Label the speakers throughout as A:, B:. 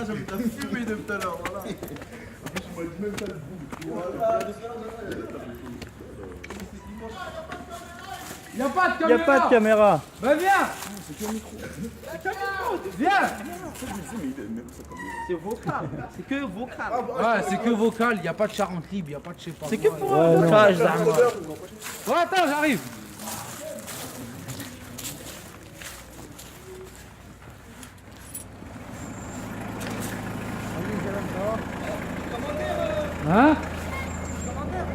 A: J'habite à fumer depuis tout à l'heure, voilà.
B: Y'a pas de caméra.
C: Y'a pas de caméra.
B: Bah viens. Viens.
D: C'est vocal, c'est que vocal.
B: Ouais, c'est que vocal, y a pas de Charente libre, y a pas de je sais pas.
D: C'est que
B: quoi.
D: pour un vocal, Zama.
B: Ouais, attends, j'arrive. Hein?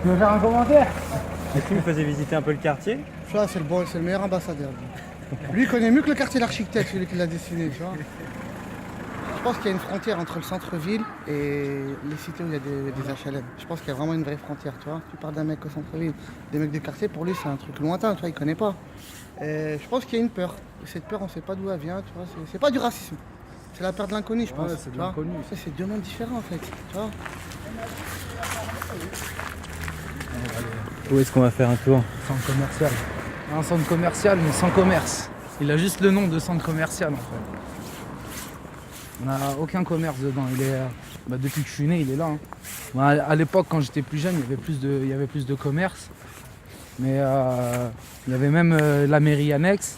B: Tu veux faire un commentaire?
C: Est-ce que vous faisiez visiter un peu le quartier?
E: Ça, c'est le meilleur ambassadeur. Lui, il connaît mieux que le quartier l'architecte, celui qui l'a dessiné, tu vois. Je pense qu'il y a une frontière entre le centre-ville et les cités où il y a des HLM. Je pense qu'il y a vraiment une vraie frontière, tu vois. Tu parles d'un mec au centre-ville, des mecs du quartier, pour lui, c'est un truc lointain, tu vois, il connaît pas. Et je pense qu'il y a une peur. Et cette peur, on sait pas d'où elle vient, tu vois. C'est pas du racisme. C'est la peur de l'inconnu, je pense.
B: Ouais, c'est de
E: tu vois.
B: l'inconnu.
E: Ça, c'est deux mondes différents, en fait, tu vois.
C: Où est-ce qu'on va faire un tour?
B: Centre commercial. Un centre commercial, mais sans commerce. Il a juste le nom de centre commercial, en fait. On n'a aucun commerce dedans. Il est, depuis que je suis né, il est là. Hein. Bon, à l'époque, quand j'étais plus jeune, il y avait plus de commerce. Mais il y avait même la mairie annexe.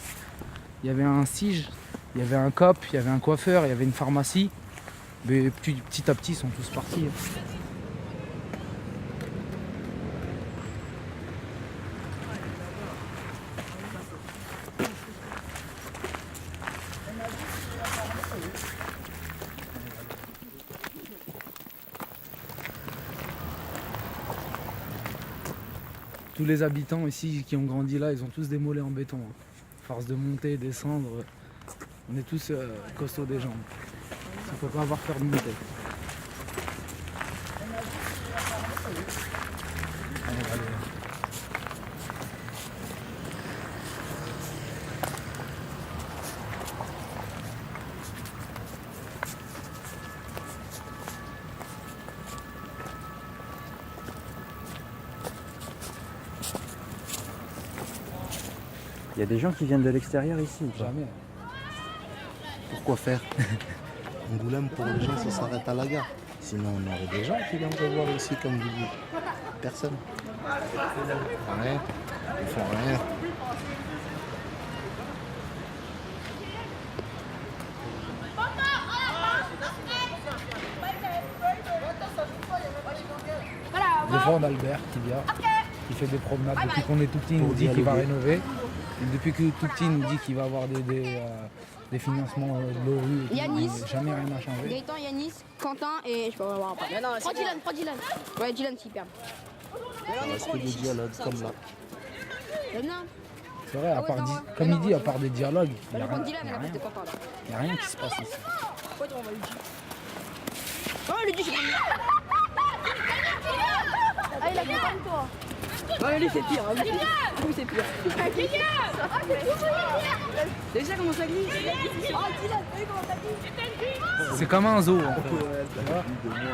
B: Il y avait un SIG, il y avait un COP, il y avait un coiffeur, il y avait une pharmacie. Mais petit à petit, ils sont tous partis. Hein. Tous les habitants ici qui ont grandi là, ils ont tous des mollets en béton. Hein. Force de monter, descendre, on est tous costauds des jambes. Il ne faut pas avoir peur de monter. Allez.
C: Il y a des gens qui viennent de l'extérieur ici ou pas?
B: Jamais.
F: Pourquoi faire? Angoulême, pour les gens, ça s'arrête à la gare. Sinon, on aurait des gens qui viendraient voir ici comme vous dites. Personne. Rien. Ils font rien.
B: Des fois, on a Albert qui vient, qui fait des promenades. Depuis qu'on est tout petit, il nous dit qu'il va rénover. Et depuis que tout petit, il nous dit qu'il va avoir des financements de l'ORU.
G: Yanis.
B: Jamais rien n'a changé.
G: Gaëtan, Yanis, Quentin et je peux pas voir après. Prends Dylan. Ouais, Dylan, super.
F: Est-ce que des dialogues comme là?
B: C'est vrai, comme il dit, à part des dialogues, il n'y a,
G: Dylan à la place de Quentin là.
B: y a rien qui se passe ici.
G: Pourquoi tu renvoies Luigi? Oh, Luigi, c'est pas Ah, il a fait comme toi. Ouais, lui, c'est pire. Lui, c'est pire. T'as vu ça comment ça glisse? Oh, Dylan, t'as vu comment ça glisse?
B: C'est comme un zoo en fait.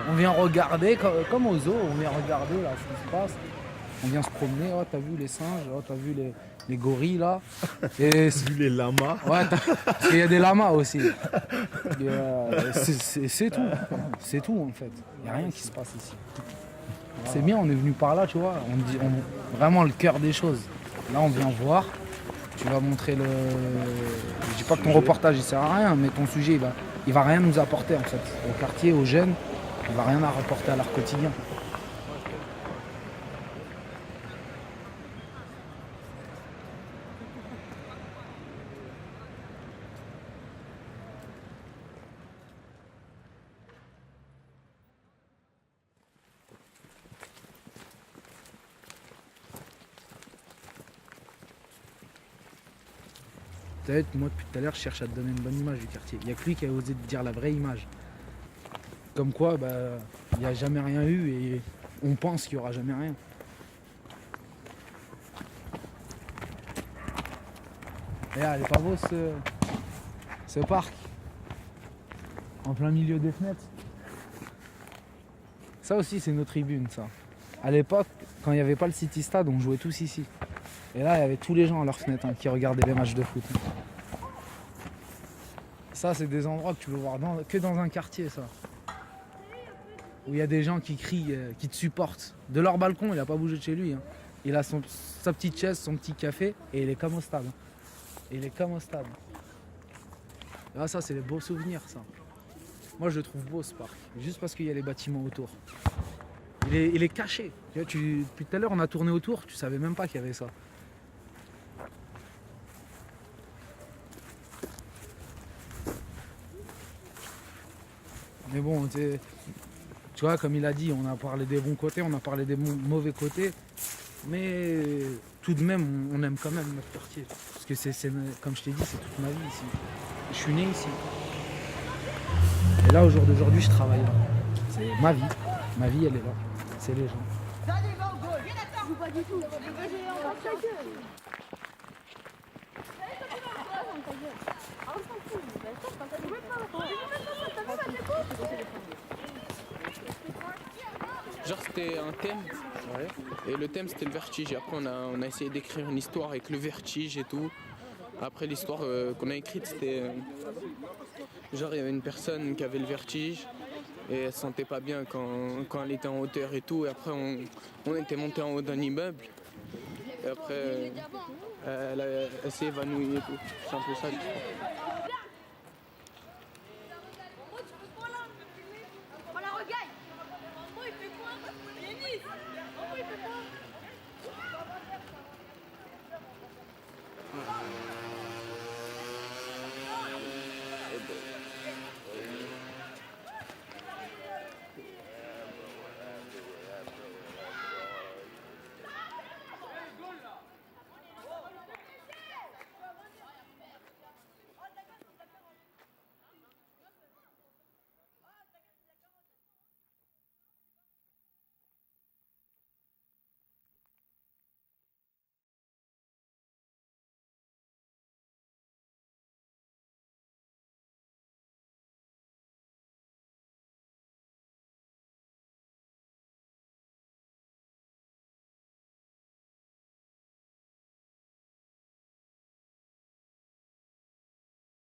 B: On vient regarder, comme au zoo, on vient regarder là ce qui se passe. On vient se promener, oh, t'as vu les singes, oh, t'as vu les gorilles là. Et
A: Vu les lamas.
B: ouais, parce qu'il y a des lamas aussi. C'est tout. C'est tout en fait. Il n'y a rien qui se passe ici. C'est bien, on est venu par là, tu vois. Vraiment le cœur des choses. Là, on vient voir. Tu vas montrer le. Je dis pas que ton reportage il sert à rien, mais ton sujet il va rien nous apporter en fait. Au quartier, aux jeunes, il va rien à rapporter à leur quotidien. Peut-être, moi depuis tout à l'heure, je cherche à te donner une bonne image du quartier. Il n'y a que lui qui a osé te dire la vraie image. Comme quoi, il n'y a jamais rien eu et on pense qu'il n'y aura jamais rien. Regarde, il est pas beau ce parc. En plein milieu des fenêtres. Ça aussi, c'est nos tribunes, ça. À l'époque, quand il n'y avait pas le City Stade, on jouait tous ici. Et là, il y avait tous les gens à leur fenêtre qui regardaient les matchs de foot. Ça, c'est des endroits que tu peux voir que dans un quartier, ça. Où il y a des gens qui crient, qui te supportent. De leur balcon, il n'a pas bougé de chez lui. Hein. Il a sa petite chaise, son petit café, et il est comme au stade. Hein. Il est comme au stade. Ah, ça, c'est des beaux souvenirs, ça. Moi, je le trouve beau, ce parc. Juste parce qu'il y a les bâtiments autour. Il est caché. Tu vois, depuis tout à l'heure, on a tourné autour, tu savais même pas qu'il y avait ça. Mais bon, tu vois, comme il a dit, on a parlé des bons côtés, on a parlé des mauvais côtés. Mais tout de même, on aime quand même notre quartier. Parce que c'est comme je t'ai dit, c'est toute ma vie ici. Je suis né ici. Et là, au jour d'aujourd'hui, je travaille là. C'est ma vie. Ma vie, elle est là. C'est les gens.
G: Joue pas du tout. J'ai encore ta gueule.
H: Genre c'était un thème, et le thème c'était le vertige. Et après on a essayé d'écrire une histoire avec le vertige et tout. Après l'histoire qu'on a écrite c'était genre il y avait une personne qui avait le vertige et elle se sentait pas bien quand elle était en hauteur et tout. Et après on était monté en haut d'un immeuble et après elle s'est évanouie et tout. C'est un peu ça l'histoire.